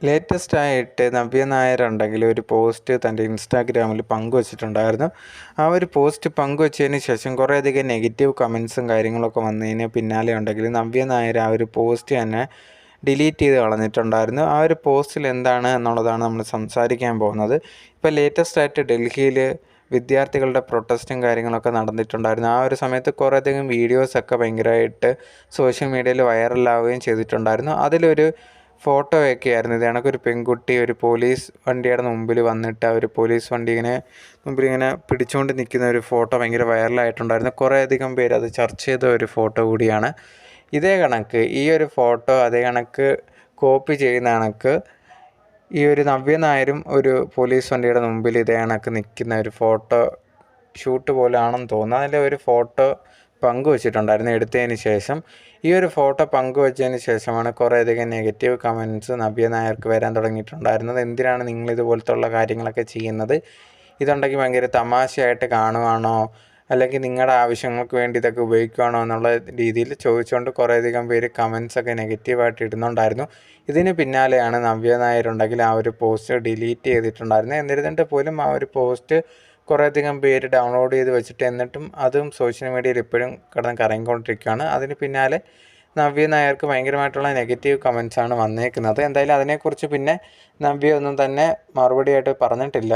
Latest ആയിട്ട് നവ്യ നായർ ഉണ്ടെങ്കിൽ ഒരു പോസ്റ്റ് തൻ്റെ ഇൻസ്റ്റാഗ്രാമിൽ പങ്കുവച്ചിട്ടുണ്ടായിരുന്നു. ആ ഒരു പോസ്റ്റ് പങ്കുവച്ചതിന് ശേഷം കുറേയധികം നെഗറ്റീവ് കമൻസും കാര്യങ്ങളൊക്കെ വന്നതിന് പിന്നാലെ ഉണ്ടെങ്കിൽ നവ്യ നായർ ആ ഒരു പോസ്റ്റ് തന്നെ ഡിലീറ്റ് ചെയ്ത് കളഞ്ഞിട്ടുണ്ടായിരുന്നു. ആ ഒരു പോസ്റ്റിൽ എന്താണ് എന്നുള്ളതാണ് നമ്മൾ സംസാരിക്കാൻ പോകുന്നത്. ഇപ്പോൾ ലേറ്റസ്റ്റ് ആയിട്ട് ഡൽഹിയിൽ വിദ്യാർത്ഥികളുടെ പ്രൊട്ടസ്റ്റും കാര്യങ്ങളൊക്കെ നടന്നിട്ടുണ്ടായിരുന്നു. ആ ഒരു സമയത്ത് കുറേയധികം വീഡിയോസൊക്കെ ഭയങ്കരമായിട്ട് സോഷ്യൽ മീഡിയയിൽ വൈറലാവുകയും ചെയ്തിട്ടുണ്ടായിരുന്നു. അതിലൊരു ഫോട്ടോയൊക്കെ ആയിരുന്നു. ഇത് കണക്കൊരു പെൺകുട്ടി ഒരു പോലീസ് വണ്ടിയുടെ മുമ്പിൽ വന്നിട്ട് ആ ഒരു പോലീസ് വണ്ടി മുമ്പിലിങ്ങനെ പിടിച്ചുകൊണ്ട് നിൽക്കുന്ന ഒരു ഫോട്ടോ ഭയങ്കര വൈറലായിട്ടുണ്ടായിരുന്നു. കുറേയധികം പേര് അത് ചർച്ച ചെയ്ത ഒരു ഫോട്ടോ കൂടിയാണ്. ഇതേ കണക്ക് ഈ ഒരു ഫോട്ടോ അതേ കണക്ക് കോപ്പി ചെയ്യുന്ന കണക്ക് ഈ ഒരു നവ്യ നായരും ഒരു പോലീസ് വണ്ടിയുടെ മുമ്പിൽ ഇതേ കണക്ക് നിൽക്കുന്ന ഒരു ഫോട്ടോ ഷൂട്ട് പോലെയാണെന്ന് തോന്നുന്നു. അതിൽ ഒരു ഫോട്ടോ പങ്കുവച്ചിട്ടുണ്ടായിരുന്നു എടുത്തതിന് ശേഷം. ഈ ഒരു ഫോട്ടോ പങ്കുവച്ചതിന് ശേഷമാണ് കുറേയധികം നെഗറ്റീവ് കമൻറ്റ്സ് നവ്യ നായർക്ക് വരാൻ തുടങ്ങിയിട്ടുണ്ടായിരുന്നത്. എന്തിനാണ് നിങ്ങളിതുപോലത്തുള്ള കാര്യങ്ങളൊക്കെ ചെയ്യുന്നത്? ഇതുണ്ടെങ്കിൽ ഭയങ്കര തമാശയായിട്ട് കാണുവാണോ, അല്ലെങ്കിൽ നിങ്ങളുടെ ആവശ്യങ്ങൾക്ക് വേണ്ടി ഇതൊക്കെ ഉപയോഗിക്കുകയാണോ എന്നുള്ള രീതിയിൽ ചോദിച്ചുകൊണ്ട് കുറേയധികം പേര് കമൻസൊക്കെ നെഗറ്റീവായിട്ട് ഇടുന്നുണ്ടായിരുന്നു. ഇതിന് പിന്നാലെയാണ് നവ്യ നായരുണ്ടെങ്കിൽ ആ ഒരു പോസ്റ്റ് ഡിലീറ്റ് ചെയ്തിട്ടുണ്ടായിരുന്നത്. എന്നിരുന്നിട്ട് പോലും ആ ഒരു പോസ്റ്റ് കുറേയധികം പേര് ഡൗൺലോഡ് ചെയ്ത് വെച്ചിട്ട് എന്നിട്ടും അതും സോഷ്യൽ മീഡിയയിൽ ഇപ്പോഴും കിടന്ന് കറങ്ങിക്കൊണ്ടിരിക്കുകയാണ്. അതിന് പിന്നാലെ നവ്യ നായർക്ക് ഭയങ്കരമായിട്ടുള്ള നെഗറ്റീവ് കമൻസാണ് വന്നേക്കുന്നത്. എന്തായാലും അതിനെക്കുറിച്ച് പിന്നെ നവ്യ ഒന്നും തന്നെ മറുപടിയായിട്ട് പറഞ്ഞിട്ടില്ല.